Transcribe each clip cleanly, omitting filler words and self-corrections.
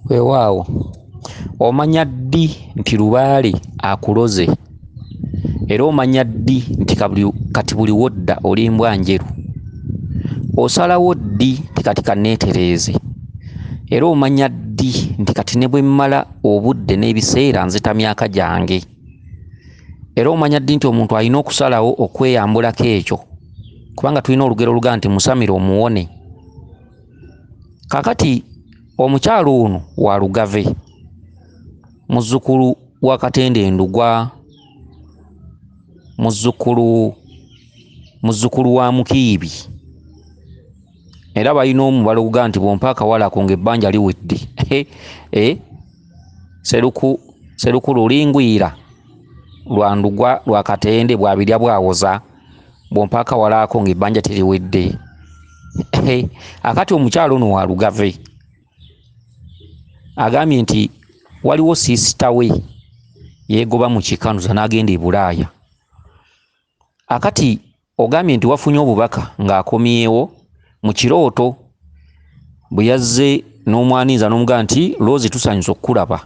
Weewaawo omanya ddi nti lubaale akuloze era omanya ddi nti kati buli wodda oli mbwa njeru osalawo ddi nti kati kanneetereeze era omanya ddi nti kati ne bwe mmala obudde n'ebiseera nzita myaka gyange era omanya ddi nti omuntu alina okusalawo okweyambulako ekyo kubanga tulina olugero oluga nti musamire omuwone. Kakati omukyalo ono wa Lugave muzzukulu wa Katende Endugwa muzzukulu wa Mukiibi era balina omubala oguga nti bw'ompa akawala ako ng'ebbanja liwedde seruku lulingwira lwa Ndugwa lwa Katende bwabirya bwawoza bw'ompa akawala ako ng'ebbanja teriwedde. Akati omukyalo ono wa Lugave agambye nti waliwo siisita we yeegoba mu kikanuza n'agenda e Bulaaya. Akati ogambye nti wafunye obubaka ng'akomyewo mu kirooto bwe yazze n'omwaniiza n'omugamba nti Loozi tusanyuse okukulaba.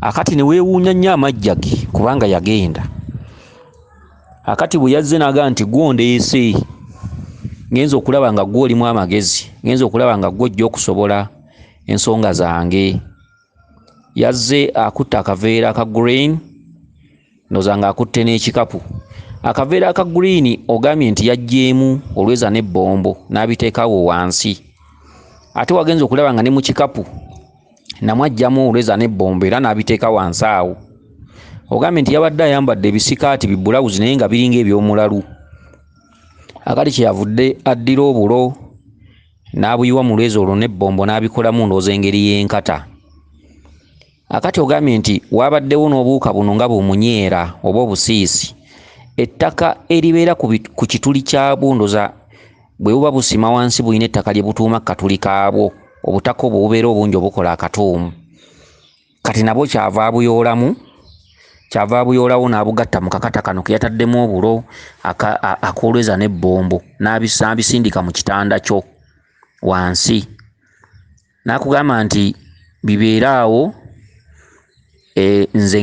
Akati ne weewuunya nnyo amajja ge kubanga yagenda. Akati bwe yazze n'agamba nti gw'ondeese ngenza okulaba nga gwe olimu amagezi, ngenza okulaba nga gwe ojja okusobola ensonga zange. Yazze akutte akaveera aka green ndowooza ng'akutte n'ekikapu. Akaveera aka green ogambye nti yaggyeemu olweza n'ebbombo n'abiteekawo wansi. Ate wagenza okulaba nga ne mu kikapu namwaggyamu olweza n'ebbombo era n'abiteeka wansi awo. Ogambye nti yabadde ayambadde ebisikaati bibbulawuzi naye nga biringa eby'omulalu. Akati kyeyavudde addira obulo n'abuyiwa mu lweza olwo n'ebbombo n'abikolamu ndowooza engeri y'enkata. Akati ogambye nti wabaddewo n'obuwuka buno nga bumunyeera oba obusiisi. Ettaka eribeera ku kituli kyabwo ndowooza bwe buba busima wansi bulina ettaka lye butuuma katuli kaabwo, obutaka obwo bubeera obungi obukola akatuumu. Kati nabwo kyava abuyoolawo n'abugatta mu kakata kano ke yataddemu obulo akoolweza n'ebbombo n'abisindika mu kitanda kyo wansi. N'akugamba nti bibeeraawo nze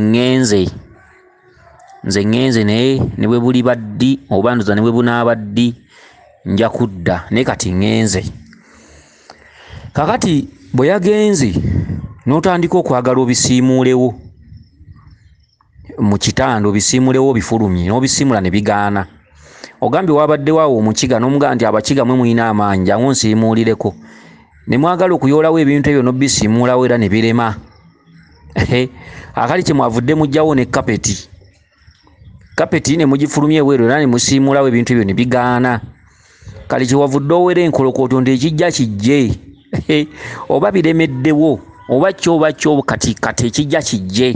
ŋŋenze naye ne bwe buli baddi oba ndoza ne bwe bunaaba ddi nja kudda naye kati ŋŋenze. Kakati bwe yagenze n'otandika okwagala obisiimuulewo mu kitanda obisiimuulewo bifulumye n'obisiimula ne bigaana. Ogambye wabaddewo awo omukiga n'omugamba nti abakiga mwe mulina amaanyi jangu nsiimuulireko. Ne mwagala okuyoolawo ebintu ebyo n'obisiimuulawo era ne birema. Akali kye mwavudde mugyawo ne kapeti ne mugifulumya ebweru era ne musiimuulawo ebintu ebyo ne bigaana. Kale kye wavudde owera enkolokooto nti ekijja kijje oba biremeddewo oba kyo kati ekijja kijje.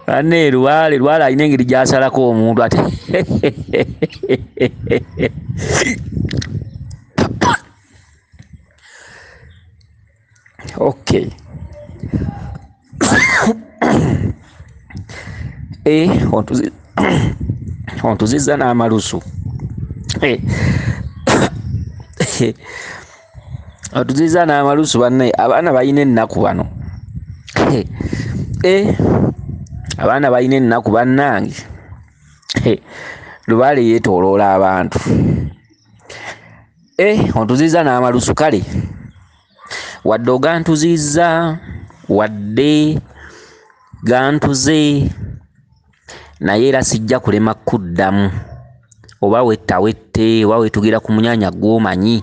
Banne Lubaale alina engeri gy'asalako omuntu ate. Okay. Ontuzizza n'amalusu. Otuzizza n'amalusu banne, abaana balina ennaku bano. Abaana balina ennaku bannange. Lubaale yeetooloola abantu. Ontuzizza n'amalusu kale. Wadde ogantuzizza, wadde gantuze, naye era sijja kulema kuddamu. Oba wette, oba wetugira ku munyaanya gw'omanyi.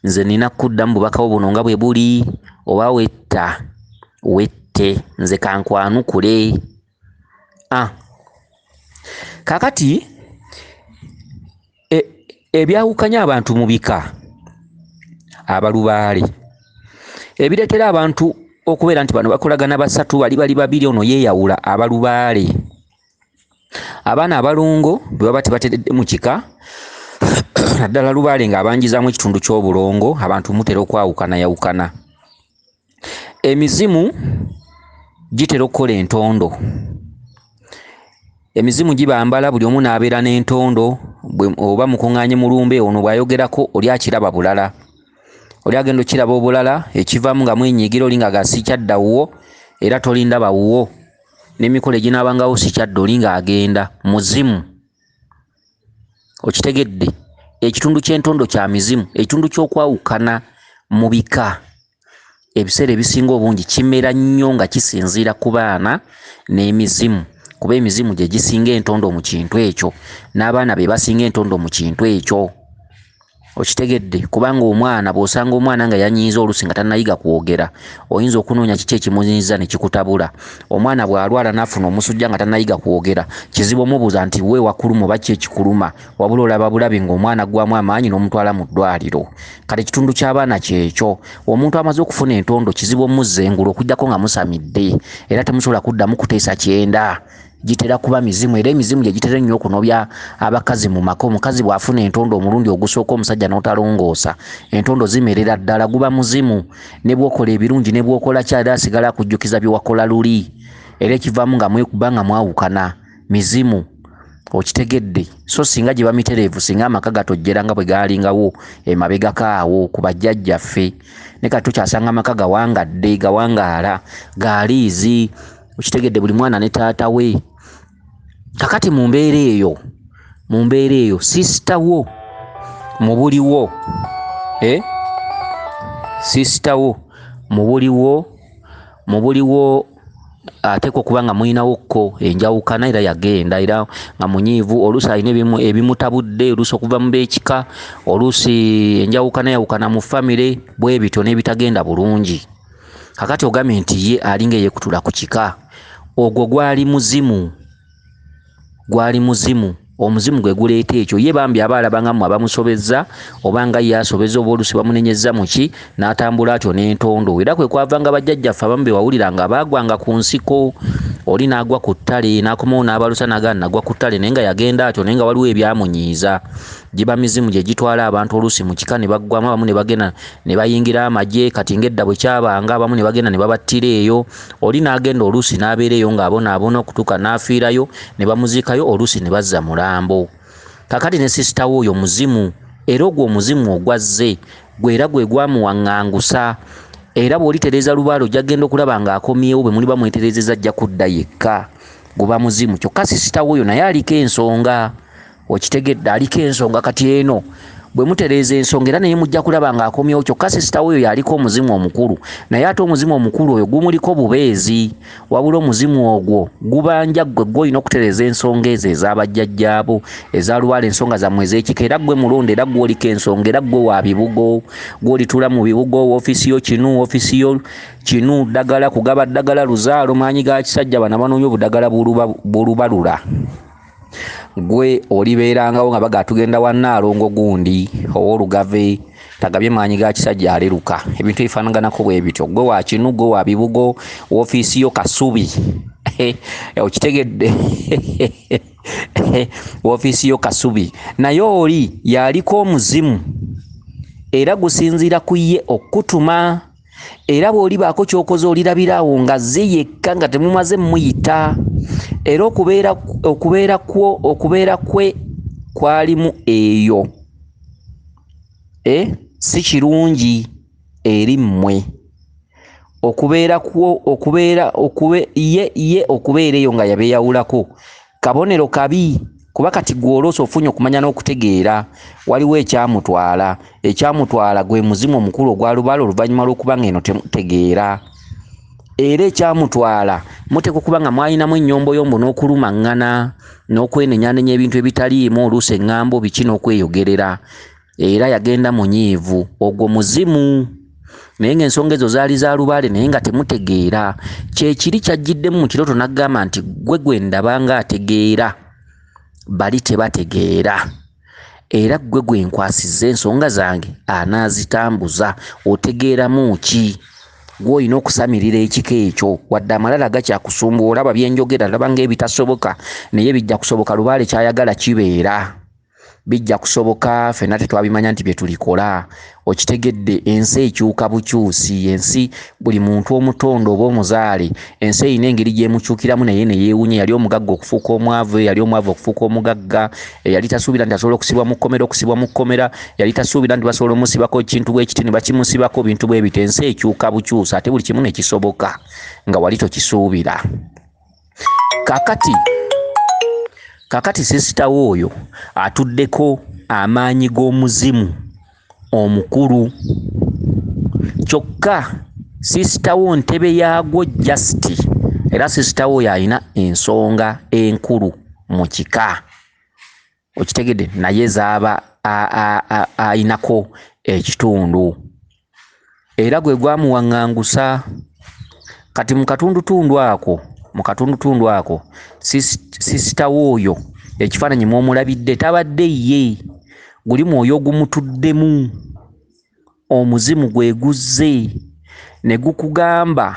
Nze nina kuddamu bubakawo buno nga bwe buli, oba wette, nze kankwanukule. Kakati ebyawukanya abantu mu bika abalubaale ebireetera abantu okubeera nti bano bakolagana basatu bali babiri ono yeeyawula abalubaale. Abaana abalongo bwe baba tebateredde mu kika naddala Lubaale ng'abanjizaamu ekitundu ky'obulongo abantu mutera okwawukana. Emizimu gitera okukola entondo. emizimu gibambala buli omu n'abeera n'entondo oba mukuŋŋaanye mulumbe ono bw'ayogerako oli akiraba bulala oli agenda okiraba obulala ekivaamu nga mwenyigira oli nga gasikyaddawo era tolinda bawuwo n'emikolo eginaabangawo sikyadda oli ng'agenda muzimu. Okitegedde ekitundu ky'entondo kya mizimu, ekitundu ky'okwawukana mu bika ebiseera ebisinga obungi kimera nnyo nga kisinziira ku baana n'emizimu, kuba emizimu gye gisinga entondo mu kintu ekyo n'abaana be basinga entondo mu kintu ekyo. Okitegedde kubanga omwana bw'osanga omwana nga yanyiiza oluusi nga tannayiga kwogera oyinza okunoonya kiki ekimunyiiza ne kikutabula. Omwana bw'alwala n'afuna omusujja nga tannayiga kwogera kizibu omubuuza nti we wakuluma oba ki ekikuluma, wabula olaba bulabi ng'omwana aggwamu amaanyi n'omutwala mu ddwaliro. Kale ekitundu ky'abaana kyekyo. Omuntu amaze okufuna entondo kizibu omuzza engulu okuggyako nga musamidde era temusobola kuddamu kuteesa kyenda. Gitera kuba mizimu era emizimu gye gitera nnyo okunobya abakazi mu maka. Omukazi bw'afuna entondo omulundi ogusooka omusajja n'otalongoosa entondo zimerera ddala, guba muzimu. Ne bw'okola ebirungi ne bw'okola kyali asigala akujjukiza bye wakola luli era ekivaamu nga mwekuba nga mwawukana mizimu. Okitegedde so singa gye bamitereevu singa amaka gatojjera nga bwe gaalingawo emabegako awo ku bajjajjaffe ne kati tokyasanga amaka gawangadde gawangaala gaaliizi. Okitegedde buli mwana ne taata we. Kakati mu mbeera eyo sisitawo mubuliwo sisitawo mubuliwo ateekwa okuba nga mulinawo enjawukana era yagenda era nga munyiivu. Oluusi alina ebimutabudde oluusi okuva mu beekika, oluusi enjawukana yawukana mu famire bwe bityo n'ebitagenda bulungi. Kakati ogambye nti ye alinga eyekutula ku kika, ogwo gwali muzimu. Omuzimu gwe guleeta ekyo. Ye bambi aba alabanga mmwe abamusobezza oba nga ye asobezza oba oluusi bamunenyezza mu ki n'atambula atyo n'entondo. Era kwe kwavanga bajjajjaffe abamu be wawulira nga baagwanga ku nsiko. Oli n'agwa ku ttale n'akomawo n'abalusa n'agamba nagwa ku ttale naye nga yagenda atyo naye nga waliwo ebyamunyiiza. Giba mizimu gye gitwala abantu oluusi mu kika ne baggwamu, abamu ne bagenda ne bayingira amagye. Kati ng'edda bwe kyabanga abamu ne bagenda ne babattira eyo. Oli n'agenda oluusi n'abeera eyo ng'abonaabona okutuuka n'afiirayo ne bamuziikayo, oluusi ne bazza mulambo. Kakati ne sisitawo oyo muzimu era ogwo omuzimu ogwazze gwe era gwe gwamuwaŋŋangusa. Era bw'olitereeza lubaale ojja genda okulaba ng'akomyewo bwe muli bamwetereezeza ajja kudda yekka. Guba muzimu. Kyokka sisitawo oyo naye aliko ensonga. Okitegedde aliko ensonga. Kati eno bwe mutereeza ensonga era naye mujja kulaba ng'akomyewo. Kyokka sisitawo oyo yaliko omuzimu omukulu naye ate omuzimu omukulu oyo gumuliko bubeezi, wabula omuzimu ogwo gubanja ggwe gw'olina okutereeza ensonga ezo ez'abajjajjaabo eza lubaale, ensonga zammwe ez'ekika. Era ggwe mulonde era ggwe oliko ensonga era ggwe wa bibugo, gw'olitula mu bibugo woofiisi yo kinu woofiisi yo kinu, ddagala kugaba ddagala luzaalo maanyi ga kisajja bano abanoonya obuddagala bulubalula. Gwe olibeerangawo nga baga tugenda wa Nnaalongo gundi ow'olugave tagabye maanyi ga kisajja aleruka. Ebintu ebifaanaganako bwe bityo. Gwe wa kinu, gwe wa bibugo, woofiisi yo kasubi. Okitegedde woofiisi yo kasubi. Naye oli yaliko omuzimu era gusinziira ku ye okutuma. Era bw'olibaako ky'okoze olirabiraawo nga ze yekka nga temumaze muyita. Era okubeera kwe kwalimu eyo si kirungi eri mmwe. Okubeera eyo nga yabeeyawulako kabonero kabi, kuba kati gw'oloosa ofunye okumanya n'okutegeera waliwo ekyamutwala gwe muzimu omukulu ogwa lubaale oluvannyuma lw'okuba ng'eno temutegeera. Era ekyamutwala muteekwa okuba nga mwalinamu ennyomboyombo n'okulumaŋŋana n'okwenenyanenya ebintu ebitaliimu, oluusi eŋŋambo biki n'okweyogerera. Era yagenda munyiivu, ogwo muzimu. Naye ng'ensonga ezo zaali za lubaale naye nga temutegeera. Kyekiri kyajjiddemu mu kirooto n'aggamba nti gwe ndabanga ategeera, bali tebategeera. Era gwe nkwasizza ensonga zange anaazitambuza. Otegeeramu ki? Gw'olina okusamirira ekika ekyo wadde amalala gakyakusumba. Olaba byenjogera laba ng'ebitasoboka naye bijja kusoboka. Lubaale kyayagala kibeera. bijja kusoboka ffenna tetwabimanya nti bye tulikola. Okitegedde ensi ekyuka bukyusi, ensi buli muntu omutondo oba omuzaale ensi erina engeri gyemukyukiramu naye ne yeewunya. Yali omugagga okufuuka omwavu, yali omwavu okufuuka omugagga, yali tasuubira nti asobola okusibwa mu kkomera, yali tasuubira nti basobola omusibako ekintu bwe kiti ne bakimusibako bintu bwe bito. Ensi ekyuka bukyusi ate buli kimu ne kisoboka nga wali tokisuubira. Kakati sisita w'oyo atuddeko amaanyi g'omuzimu omukulu. Kyokka sisita wo ntebe yaagwo jasiti, era sisita wo yalina ensonga enkulu mu kika. Okitegedde naye zaaba ayinako ekitundu era gwe gwamuwaŋŋangusa. Kati mu katundutundu ako sisita w'oyo ekifaananyi mw'omulabidde tabadde ye, guli mwoyo ogumutuddemu, omuzimu gwe guzze ne gukugamba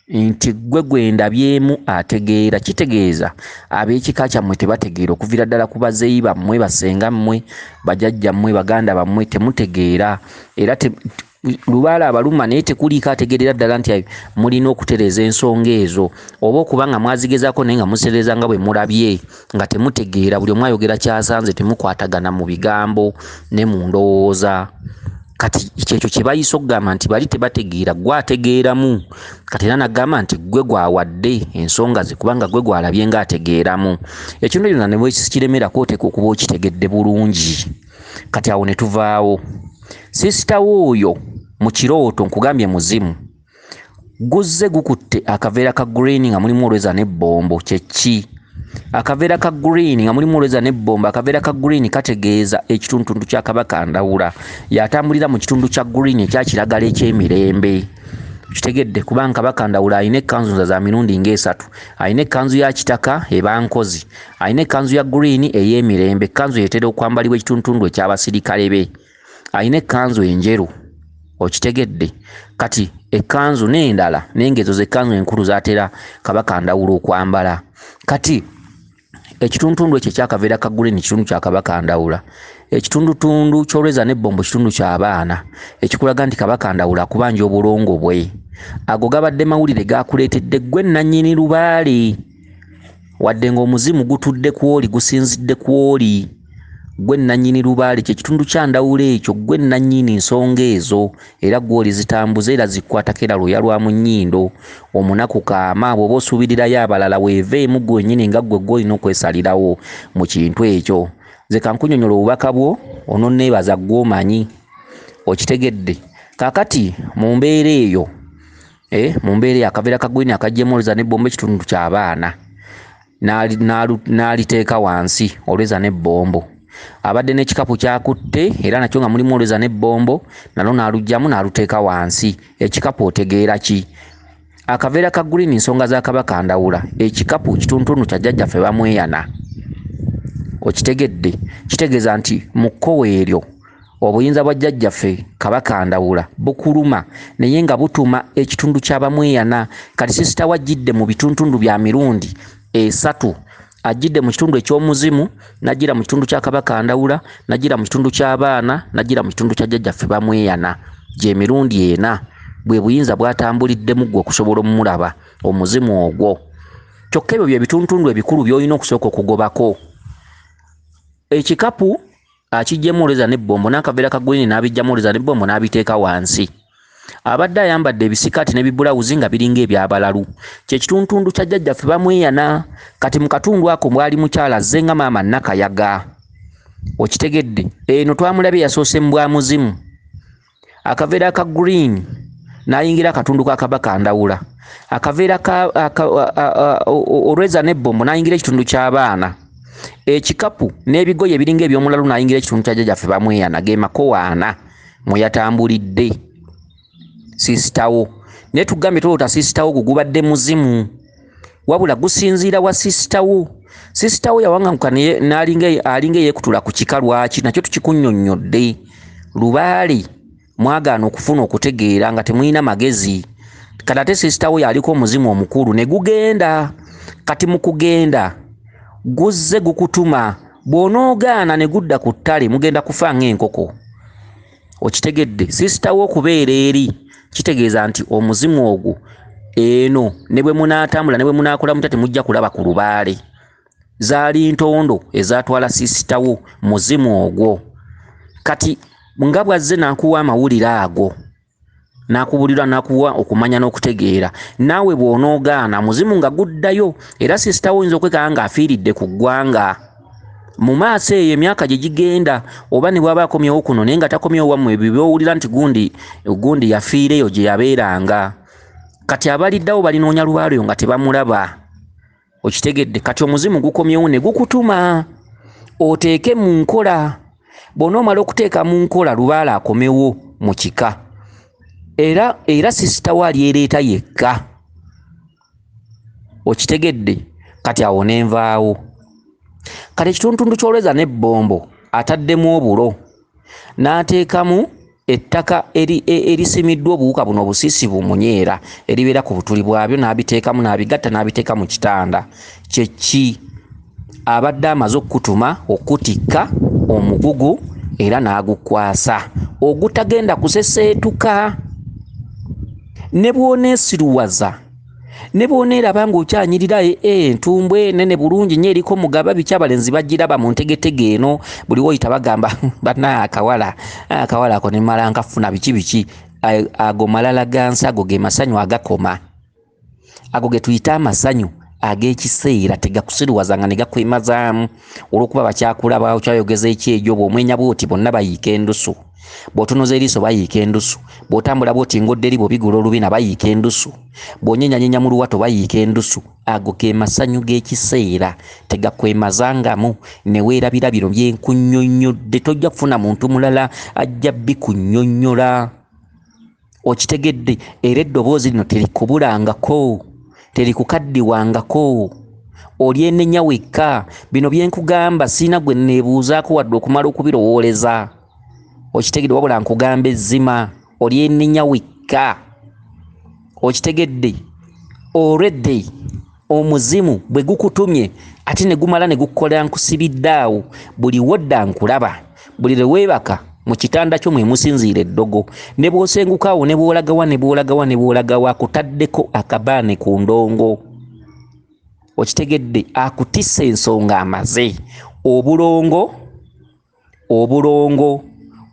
nti gwe gwendabyemu ategeera. Kitegeeza ab'ekika kyammwe tebategeera, okuviira ddala ku bazeeyi bammwe, basenga mmwe, bajjajja mmwe, baganda bammwe temutegeera. Era lubaale abaluma naye tekuliiko ategeerera ddala nti mulina okutereeza ensonga ezo, oba okuba nga mwazigezaako naye nga musereeza nga bwe mulabye nga temutegeera. Buli omu ayogera kyasanze, temukwatagana mu bigambo ne mu ndowooza. Kati kyekyo kye bayisa okugamba nti bali tebategeera, gwe ategeeramu. Kati era nagamba nti gwe gwawadde ensonga ze kubanga gwe gwalabye ng'ategeeramu. Ekintu kyonna ne bwe kiremerako oteeka okuba okitegedde bulungi. Kati awo ne tuvaawo. Sisita w'oyo mu kirooto nkugambye muzimu guzze gukutte akaveera ka green nga mulimu olweza n'ebbombo. Kyeki akaveera ka green nga mulimu olweza n'ebbombo. Akaveera ka green kategeeza ekitundu kya Kabaka Ndawula, yatambulira mu kitundu kya green ekya kiragala eky'emirembe. Kitegedde kubanga Kabaka Ndawula alina ekkanzu za mirundi ng'esatu. Alina ekkanzu ya kitaka eba nkozi, alina ekkanzu ya green ey'emirembe, ekkanzu etera okwambalibwa ekitundu eky'abasirikale be, alina ekkanzu enjeru. Okitegedde. Kati ekkanzu n'endala n'engezo z'ekkanzu enkulu zatera Kabaka Ndawula okwambala. Kati ekitundu ekyo ekyakaveera ka green kitundu kya Kabaka Ndawula. Ekitundu ky'olweza n'ebbombo kitundu ky'abaana ekikulaga nti Kabaka Ndawula akubanja obulongo bwe. Ago gabadde mawulire gakuleetedde gwe nannyini lubaale, wadde ng'omuzimu gutudde ku oli, gusinzidde ku oli. Gwe nannyini lubaale kye kitundu kya Ndawula ekyo, gwe nannyini nsonga ezo, era gw'oli zitambuza era zikwatako era lwoya lwa mu nnyindo. Omunaku kaama bw'oba osuubirirayo abalala weeveemu gwennyini nga gwe gw'olina okwesalirawo mu kintu ekyo. Nze kankunyonyola obubaka bwo ononneebaza gw'omanyi. Okitegedde. Kaakati mu mbeera eyo, mu mbeera eyo akaveera ka green akajjemu olweza n'ebbombo ekitundu ky'abaana n'aliteeka wansi olweza n'ebbombo. Abadde n'ekikapu kyakutte era nakyo nga mulimu olweza n'ebbombo, nalwo n'alugyamu n'aluteeka wansi. Ekikapu otegeera ki? Akaveera ka green nsonga za Kabaka Ndawula, ekikapu kitundu kya jjajjaffe bamweyana. Okitegedde. Kitegeeza nti mu kkowe eryo obuyinza bwa jjajjaffe Kabaka Ndawula bukuluma naye nga butuma ekitundu ky'abamweyana. Kati sisita wajjidde mu bitundu bya mirundi esatu. Ajjidde mu kitundu eky'omuzimu, najjira mu kitundu kya Kabaka Ndawula, najjira mu kitundu ky'abaana, najjira mu kitundu kya jjajjaffe bamweyana. Gye mirundi ena bwe buyinza bwatambuliddemu gwe okusobola omulaba omuzimu ogwo. Kyokka ebyo bye bitundu ebikulu by'olina okusooka okugobako. Ekikapu akijjemu olweza n'ebbombo n'akaveera ka green n'abijjamu olweza n'ebbombo n'abiteeka wansi. Abadde ayambadde ebisikaati n'ebibulawuzi nga biringa eby'abalalu. Kye kitundu kya jjajjaffe bamweyana. Kati mu katundu ako mwali mukyala azze nga maama Nakayaga. Okitegedde. Eno twamulabye yasoose mu bwa muzimu. Akaveera ka green n'ayingira akatundu ka Kabaka Ndawula. Akaveera olweza n'ebbombo n'ayingira ekitundu ky'abaana. Ekikapu n'ebigoye ebiringa eby'omulalu n'ayingira ekitundu kya jjajjaffe bamweyana. Ge makowaana mwe yatambulidde sisitawo. Naye tugambye tolota sisitawo gugubadde muzimu, wabula gusinziira wa sisitawo. Sisitawo yawaŋŋanguka n'alinga eyeekutula ku kika. Lwaki? Nakyo tukikunnyonnyodde. Lubaale mwagaana okufuna okutegeera nga temulina magezi. Kati ate sisitawo yaliko omuzimu omukulu ne gugenda. Kati mu kugenda guzze gukutuma bw'onoogaana ne gudda ku ttale mugenda kufa ng'enkoko. Okitegedde? Sisita wo okubeera eri kitegeeza nti omuzimu ogwo eno ne bwe munaatambula ne bwe munaakola mutya temujja kulaba ku lubaale. Zaali ntondo ezaatwala sisita wo muzimu ogwo. Kati nga bwazze n'akuwa amawulire ago n'akubulira n'akuwa okumanya n'okutegeera, naawe bw'onoogaana muzimu nga guddayo, era sisita wo oyinza okwekanga ng'afiiridde ku ggwanga. Mu maaso eyo emyaka gye gigenda, oba ne bw'aba akomyewo kuno naye nga takomyewo wammwe, ebyo by'owulira nti gundi yafiireyo gye yabeeranga. Kati abaliddawo balinoonya lubaale nga tebamulaba. Okitegedde? Kati omuzimu gukomyewo ne gukutuma oteeke mu nkola. Bw'onoomala okuteeka mu nkola lubaale akomewo mu kika. Era sisita wo alyereeta yekka. Okitegedde? Kati awo nenvaawo. Kati ekitundutundu ky'olweza n'ebbombo ataddemu obulo n'ateekamu ettaka erisimiddwa obuwuka buno obusiisi bumunyeera eribeera ku butuli bwabyo, n'abiteekamu n'abigatta n'abiteeka mu kitanda. Kyeki abadde amaze okutuma okutikka omugugu era n'agukwasa ogutagenda kuseseetuka. Ne bw'oneesiruwaza ne bw'oneeraba ng'okyanyirira entumbwe nene bulungi nnyo eriko mugaba biki abalenzi bagiraba mu ntegetege eno, buli woyita bagamba bana akawala ako ne mmala nkafuna biki ago malala gansi, ago ge masanyu agakoma, ago ge tuyita amasanyu ag'ekiseera tegakusiruwaza nga ne gakwemazaamu olw'okuba bakyakulaba okyayogeza ekyejo. Bw'omwenya bw'oti bonna bayiika endusu, bw'otunuza eriiso bayiika endusu, bw'otambula bw'oti ngodde eri bw'obigula olubina bayiika endusu, bw'onyenyanyenya mu luwato bayiika endusu. Ago ge masanyu g'ekiseera tegakwemazangamu ne weerabira bino byenkunnyonnyodde. Tojja kufuna muntu mulala ajja bikunnyonnyola. Okitegedde? Era eddoboozi lino terikubulangako, terikukaddiwangako, olyenenya wekka. Bino byenkugamba siina gwe neebuuzaako wadde okumala okubirowooleza. Okitegedde? Wabula nkugamba ezzima, olyenenya wekka. Okitegedde? Already omuzimu bwe gukutumye ate ne gumala ne gukola nkusibidde awo, buli wodda nkulaba, buli lwe weebaka mu kitanda kyo mwe musinziira eddogo, ne bw'osengukaawo ne bw'olagawa akutaddeko akabaane ku ndongo. Okitegedde? Akutisse ensonga amaze. Obulongo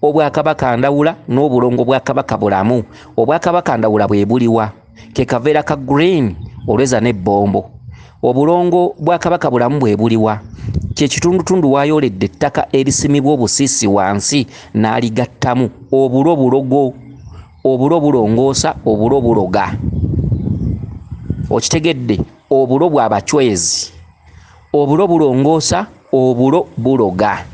obwakabaka ndawula n'obulongo bwakabaka bulamu. Obwakabaka ndawula bwe buliwa? Ke kaveera ka green olweza n'ebbombo. Obulongo bwakabaka bulamu bwe buliwa? Kye kitundutundu waayoledde ettaka erisimibwa obusiisi wansi n'aligattamu. Obulo bulongoosa, obulo buloga. Okitegedde? Obulo bw'abachwezi, obulo bulongoosa, obulo buloga.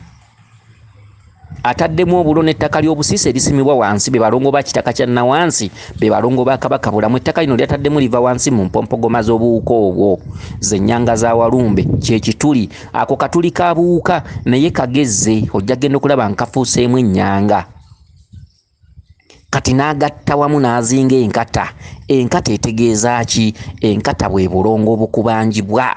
Ataddemu obulo n'ettaka ly'obusiisi erisimibwa wansi, be balongo ba kitaka kya nawansi, be balongo ba kabaka bulamu. Ettaka lino lyataddemu liva wansi mu mpompogoma z'obuwuka obwo, z'ennyanga za walumbe. Kye kituli, ako katuli ka buwuka naye kagezze, ojja genda okulaba nkafuuseemu ennyanga. Kati n'agatta wamu n'azinga enkata. Enkata etegeeza ki? Enkata bwe bulongo obukubanjibwa,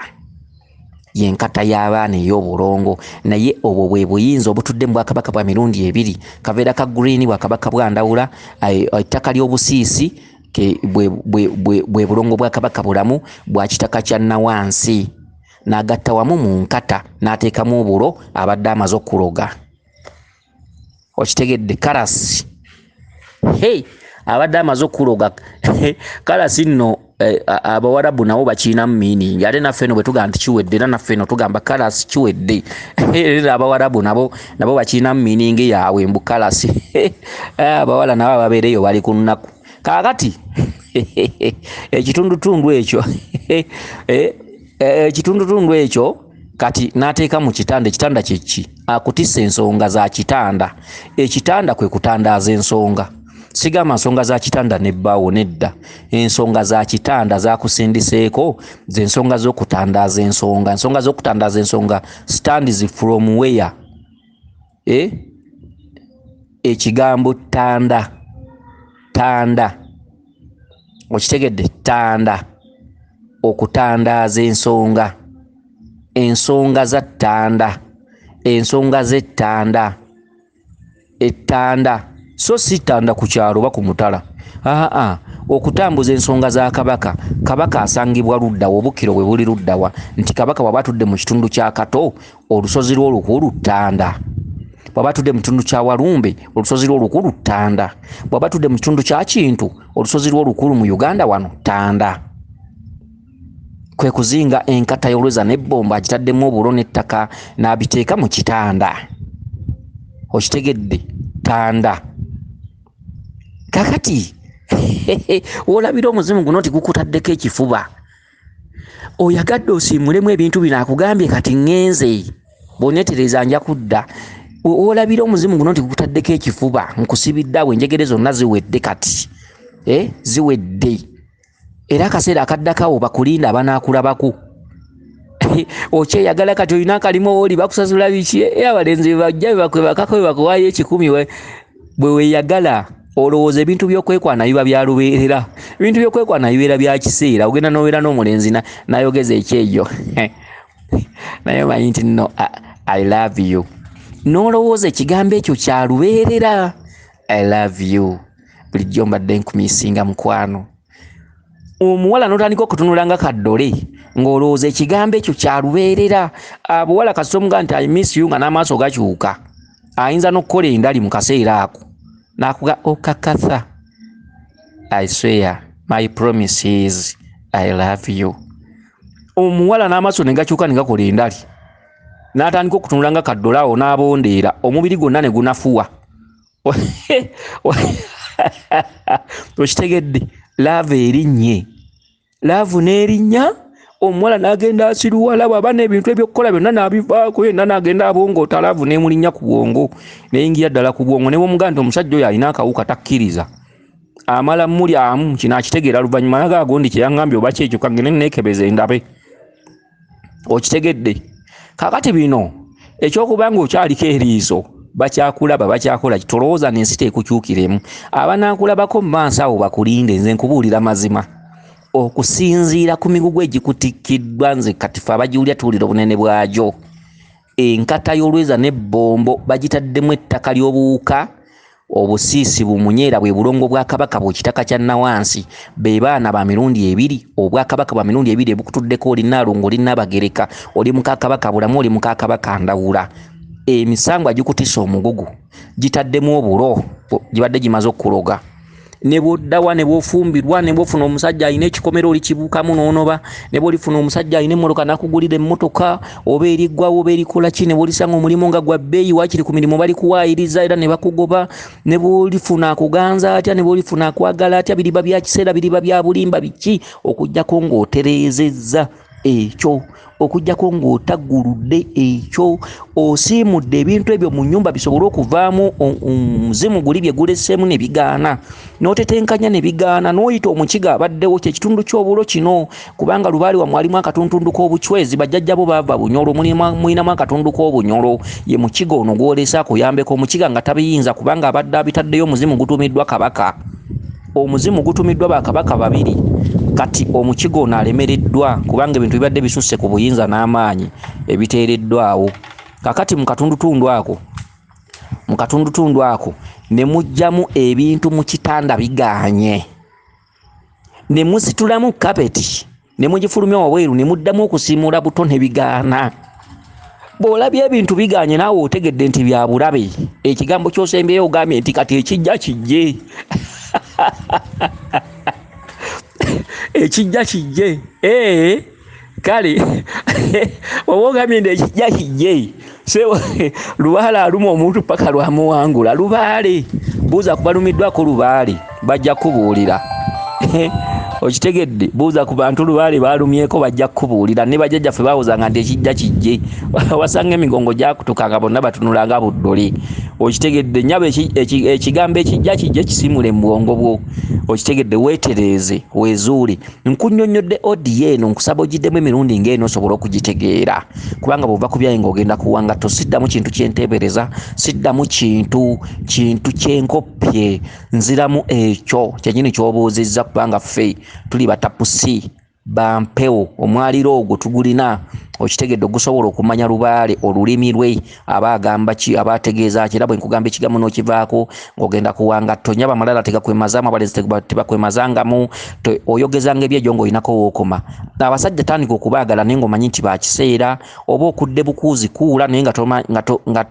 yenkata y'abaana ey'obulongo. Naye obwo bwe buyinza obutudde mu bwakabaka bwa mirundi ebiri. Kaveera ka green bwakabaka bwa ndawula, ettaka ly'obusiisi bwe bulongo bwakabaka bulamu bwa kitaka kya nawansi. N'agatta wamu mu nkata n'ateekamu obulo abadde amaze okuloga. Okitegedde? Kalasi abadde amaze okuloga. Kalasi nno abawarabu nabo bakiinamu meaning, ate naffe eno bwe tugamba nti kiwedde, era naffe eno tugamba kalasi kiwedde. Era abawarabu nabo bakiinamu meaning yaabwe mbu kalasi. Abawala nabo ababeereyo bali ku nnaku. Kaakati ekitundutundu ekyo kati n'ateeka mu kitanda. Ekitanda kyeki? Akutisse ensonga za kitanda. Ekitanda kwe kutandaaza ensonga. Sigamba nsonga za kitanda nebbaawo, nedda. Ensonga za kitanda zakusindiseeko ze nsonga z'okutandaaza ensonga. Ensonga z'okutandaaza ensonga stands from where? Ekigambo tanda. Okitegedde? Tanda, okutandaaza ensonga. Ensonga za ttanda ensonga z'ettanda ettanda so si ttanda ku kyalo oba ku mutala okutambuza ensonga za kabaka kabaka asangibwa luddawa obukiro bwe buli luddawa nti kabaka bw'aba atudde mu kitundu kya Kato olusozi lw'olukulu ttanda bw'aba atudde mu kitundu kya Walumbe olusozi lw'olukulu ttanda bw'aba atudde mu kitundu kya Kintu olusozi lw'olukulu mu Uganda wano ttanda kwe kuzinga enkata y'olweza n'ebbomba agitaddemu obulo n'ettaka n'abiteeka mu kitanda okitegedde ttanda kakati olabira omuzimu guno nti gukutaddeko ekifuba oyagadde osiimulemu ebintu bino akugambye kati ŋŋenze bw'oneetereza nja kudda olabira omuzimu guno nti gukutaddeko ekifuba nkusibidde awo enjegere zonna ziwedde kati ziwedde era akaseera akaddakawo bakulinda abanaakulabako okyeyagala kati olina akalimu oli bakusasula biki abalenzi bajja bebakwebakako bebakuwaayo 10 bwe weeyagala olowooza ebintu by'okwekwana biba byalubeerera ebintu by'okwekwana bibeera bya kiseera ogenda n'obeera n'omulenzi n'ayogeza ekyejo naye omanyi nti no I love you n'olowooza ekigambo ekyo kyalubeerera I love you bulijjo mbadde nkumiisinga mukwano omuwala n'otandika okutunula nga kaddole ng'olowooza ekigambo ekyo kyalubeerera abuwala kasita omugaa nti I miss you nga n'amaaso gakyuka ayinza n'okukola endali mu kaseera ako n'akuga okakatha I swear my promise is I love you omuwala n'amaaso ne gakyuka ne gakola endali n'atandika okutunula nga kaddole awo n'abondeera omubiri gwonna ne gunafuwa okitegedde love erinnye love n'erinnya omuwala n'agenda asiruwala bw'aba n'ebintu ebyokukola byonna n'abivaako yenna n'agenda abongoota love n'emulinnya ku bwongo n'eyingira ddala ku bwongo ne bw'omugaa nti omusajja oyo alina akawuka takkiriza amala mulyamu kino akitegeera luvannyuma nagaagondi kyeyaŋŋambye oba kyekyo kagende neekebeza endabe okitegedde kakati bino ekyokubanga okyaliko eriiso bakyakulaba bakyakola kitolowooza n'ensi teekukyukiremu abanaakulabako mu maaso awo bakulinde nze nkubuulira mazima okusinziira ku migugu egikutikkiddwa nze katifa abagiwulya tuwulira obunene bwagyo enkata y'olweza n'ebbombo bagitaddemu ettaka ly'obuwuka obusiisi bumunyeera bwe bulongo bwa kabaka bw'ekitaka kya Nawansi be baana ba mirundi 2 obwakabaka bwa mirundi 2 ebukutuddeko oli Nnaalongo oli Nnabagereka oli Mukaakabaka bulamu oli Mukaakabaka Ndawula emisango agikutisa omugugu gitaddemu obulo gibadde gimaze okuloga ne bw'oddawa ne bw'ofumbirwa ne bw'ofuna omusajja alina ekikomero oli kibuukamu n'onoba ne bw'olifuna omusajja alina emmotoka n'akugulira emmotoka oba eriggwawo oba erikola ki ne bw'olisanga omulimu nga gwa bbeeyi waakiri ku mirimu balikuwaayiriza era ne bakugoba ne bw'olifuna akuganza atya ne bw'olifuna akwagala atya biriba bya kiseera biriba bya bulimba biki okuggyako ng'otereezezza ekyo okuggyako ng'otagguludde ekyo osiimudde ebintu ebyo mu nnyumba bisobole okuvaamu omuzimu guli bye guleseemu ne bigaana n'otetenkanya ne bigaana n'oyita omukiga abaddewo kyekitundu ky'obulo kino kubanga lubaali wamwe alimu akatuntundu k'obucwezi bajjajjabo baava bunyolo mulinamu akatundu k'obunyolo ye mukiga ono gw'olesa akuyambeko omukiga nga tabiyinza kubanga abadde abitaddeyo omuzimu gutumiddwa kabaka omuzimu gutumiddwa bakabaka 2 kati omukiga ono alemereddwa kubanga ebintu bibadde bisusse ku buyinza n'amaanyi ebiteereddwawo kakati mu katundutundu ako ne mujjamu ebintu mu kitanda bigaanye ne musitulamu kapeti ne mugifulumya wabweru ne muddamu okusiimula buto ne bigaana bw'olabye ebintu bigaanye naawe otegedde nti bya bulabe ekigambo ky'osembeyo ogambye nti kati ekijja kijje ekijja kijje kale oba ogambye nti ekijja kijje lubaale aluma omuntu paka lwamuwangula lubaale buuza ku balumiddwako lubaale bajja kubuulira okitegedde buuza ku bantu lubaale balumyeko bajja kubuulira ne bajjajjaffe baawuzanga nti ekijja kijje wasanga emigongo gyakutukanga bonna batunulanga buddole okitegedde nyaba ekigambo ekijja kijje kisimule mu bwongo bwo okitegedde weetereeze weezuule nkunnyonnyodde odiyo eno nkusaba ogiddemu emirundi ng'eno osobola okugitegeera kubanga bw'ova ku byayi ng'ogenda kuwangato siddamu kintu kyenteebereza siddamu kintu kyenkoppye nziramu ekyo kyennyini ky'obuuzizza kubanga ffe tuli batapusi bampewo omwaliro ogwo tugulina okitegedde ogusobola okumanya lubaale olulimi lwe abagamba ki abategeeza kirabo nkugamba ekigamu n'okivaako ng'ogenda kuwanga tonyaba malala tegakwemazaamu abalezi tebakwemazangamu oyogezanga ebyejjo ng'olinako wookoma abasajja tandika okubaagala naye ng'omanyi nti bakiseera oba okudde bukuuzi kuula naye nga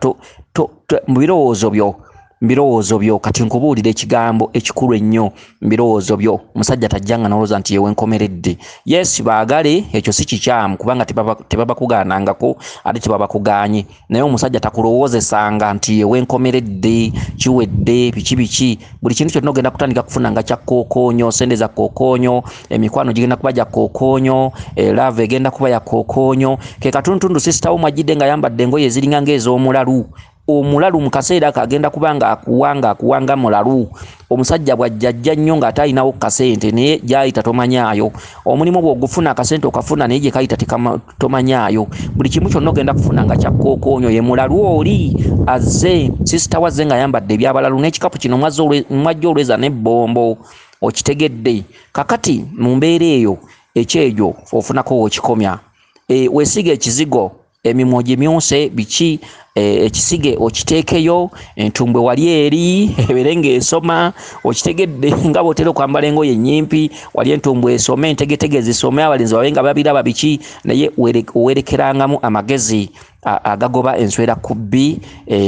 mu birowoozo byo kati nkubuulira ekigambo ekikulu ennyo mbirowoozo byo omusajja tajjanga nolowooza nti yewe nkomeredde yes baagale ekyo si kikyamu kubanga tebaba kugaanangako ate tebaba kugaanye naye omusajja takulowoozesanga nti yewe nkomeredde kiwedde biki buli kintu kyonna ogenda kutandika kufuna nga kya kookoonyo sente za kookoonyo emikwano gigenda kuba gya kookoonyo lava egenda kuba ya kookoonyo ke katuntundu sisitawo mwajjidde nga yambadde engoye eziringa ng'ez'omulalu omulalu mu kaseera kagenda kubanga akuwanga mulalu omusajja bwajjajja nnyo ng'ate alinawo kasente naye gyayita tomanyaayo omulimu bw'ogufuna akasente okafuna naye gye kayita tomanyaayo buli kimu kyonna ogenda kufuna nga kyakookoonyo ye mulalu oli azze sisita wazze nga yambadde ebyabalalu n'ekikapu kino mwajja olweza n'ebbombo okitegedde kakati mu mbeera eyo ekyejo ofunako wokikomya weesiga ekizigo emimwa gimyuse biki ekisige okiteekeyo entumbwe wali eri ebere ng'esoma okitegedde nga bw'otera okwambala engoye ennyimpi wali entumbwe esome entegetege zisome abalenzi babe nga babiraba biki naye owerekerangamu amagezi agagoba enswera kubbi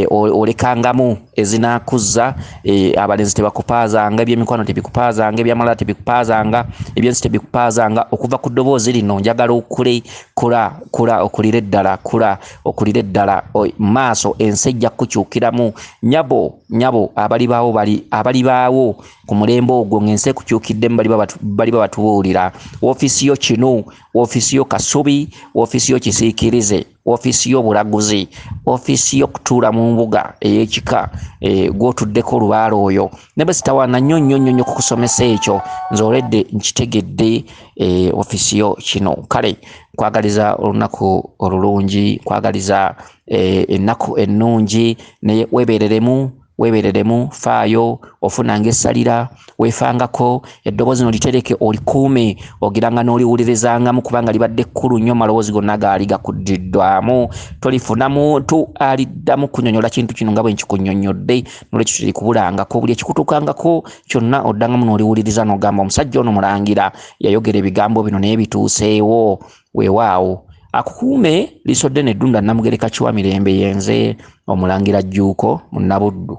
olekangamu ezinakuzza abalenzi tebakupaazanga ebyemikwano tebikupaazanga ebyamalala tebikupaazanga ebyensi tebikupaazanga okuva ku ddoboozi lino njagala okule kula okulire eddala maaso ensi ejja kukyukiramu nyabo abalibaawo ku mulembe ogwo ng'ensi ekukyukiddemu bali babatubuulira woofiisi yo kino woofiisi yo kasubi woofiisi yo kisiikirize woofiisi y'obulaguzi woofiisi y'okutuula mu mbuga ey'ekika gw'otuddeko olubaale oyo ne bwe sitawaana nnyo kukusomesa ekyo nze oledde nkitegedde woofiisi yo kino kale kwagaliza olunaku olulungi kwagaliza ennaku ennungi naye weebereremu faayo ofunanga essalira weefangako eddoboozi no litereke olikuume ogiranga n'oliwulirizangamu kubanga libadde kkulu nnyo malowoozi gonna gaali gakuddiddwamu tolifuna muntu aliddamu kunyonyola kintu kino nga bwe nkikunnyonnyodde nolwekyo terikubulangako buli ekikutukangako kyonna oddangamu n'oliwuliriza n'ogamba omusajja ono mulangira yayogera ebigambo bino naye bituuseewo weewaawo akukuume lisodde neddunda Namugereka Kiwa Mirembe yenze Omulangira Jjuuko Munnabuddu.